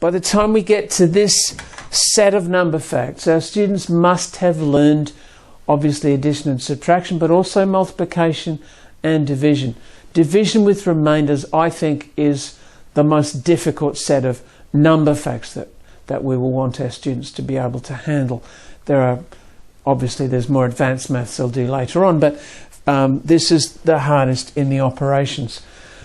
by the time we get to this set of number facts, our students must have learned obviously addition and subtraction, but also multiplication and division. Division with remainders, I think, is the most difficult set of number facts that we will want our students to be able to handle. There's more advanced maths they'll do later on, but this is the hardest in the operations.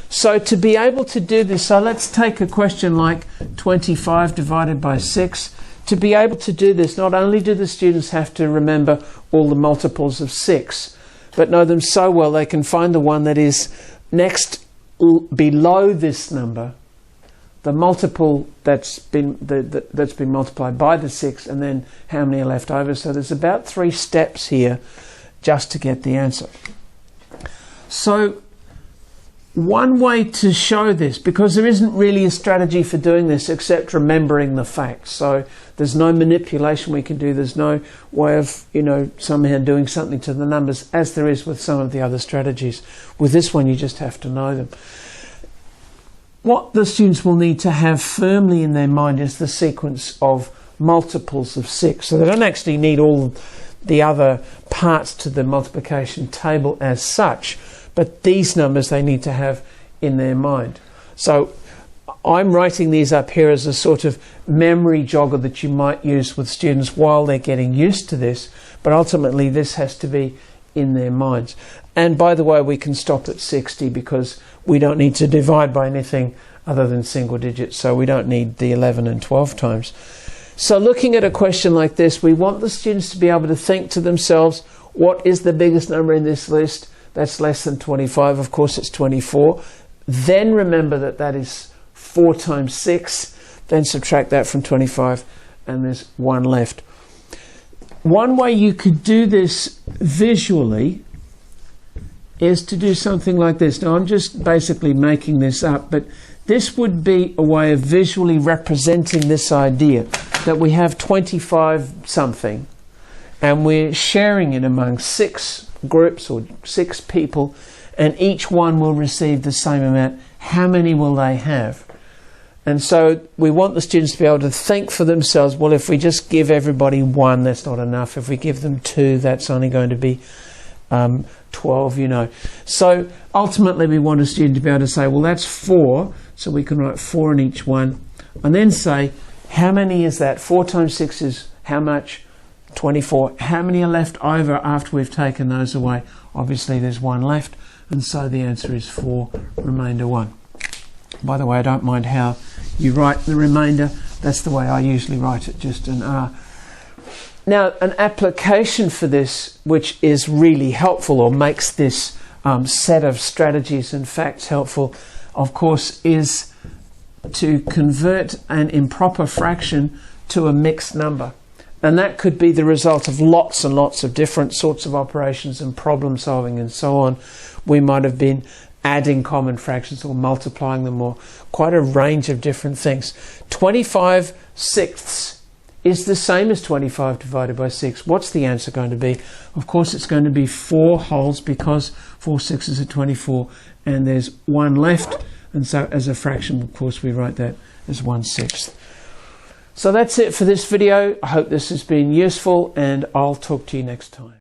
So to be able to do this, so let's take a question like 25 divided by 6. To be able to do this, not only do the students have to remember all the multiples of 6, but know them so well they can find the one that is next below this number, the multiple that's been multiplied by the 6, and then how many are left over. So there's about 3 steps here just to get the answer. So one way to show this, because there isn't really a strategy for doing this except remembering the facts. So there's no manipulation we can do. There's no way of, somehow doing something to the numbers as there is with some of the other strategies. With this one, you just have to know them. What the students will need to have firmly in their mind is the sequence of multiples of 6. So they don't actually need all the other parts to the multiplication table as such, but these numbers they need to have in their mind. So I'm writing these up here as a sort of memory jogger that you might use with students while they're getting used to this, but ultimately this has to be in their minds. And by the way, we can stop at 60 because we don't need to divide by anything other than single digits, so we don't need the 11 and 12 times. So looking at a question like this, we want the students to be able to think to themselves, what is the biggest number in this list? That's less than 25. Of course, it's 24. Then remember that that is 4 times 6. Then subtract that from 25, and there's 1 left. One way you could do this visually is to do something like this. Now, I'm just basically making this up, but this would be a way of visually representing this idea that we have 25 something, and we're sharing it among 6 groups or 6 people, and each one will receive the same amount. How many will they have? And so we want the students to be able to think for themselves, well, if we just give everybody 1, that's not enough. If we give them 2, that's only going to be 12, So ultimately we want a student to be able to say, well, that's 4, so we can write 4 in each one, and then say, how many is that? 4 times 6 is how much? 24. How many are left over after we've taken those away? Obviously there's 1 left, and so the answer is 4, remainder 1. By the way, I don't mind how you write the remainder. That's the way I usually write it, just an R. Now, an application for this, which is really helpful or makes this set of strategies and facts helpful, of course, is to convert an improper fraction to a mixed number. And that could be the result of lots and lots of different sorts of operations and problem solving and so on. We might have been adding common fractions or multiplying them, or quite a range of different things. 25 sixths is the same as 25 divided by 6. What's the answer going to be? Of course, it's going to be 4 wholes, because 4 sixes are 24, and there's 1 left. And so as a fraction, of course, we write that as 1/6. So that's it for this video. I hope this has been useful, and I'll talk to you next time.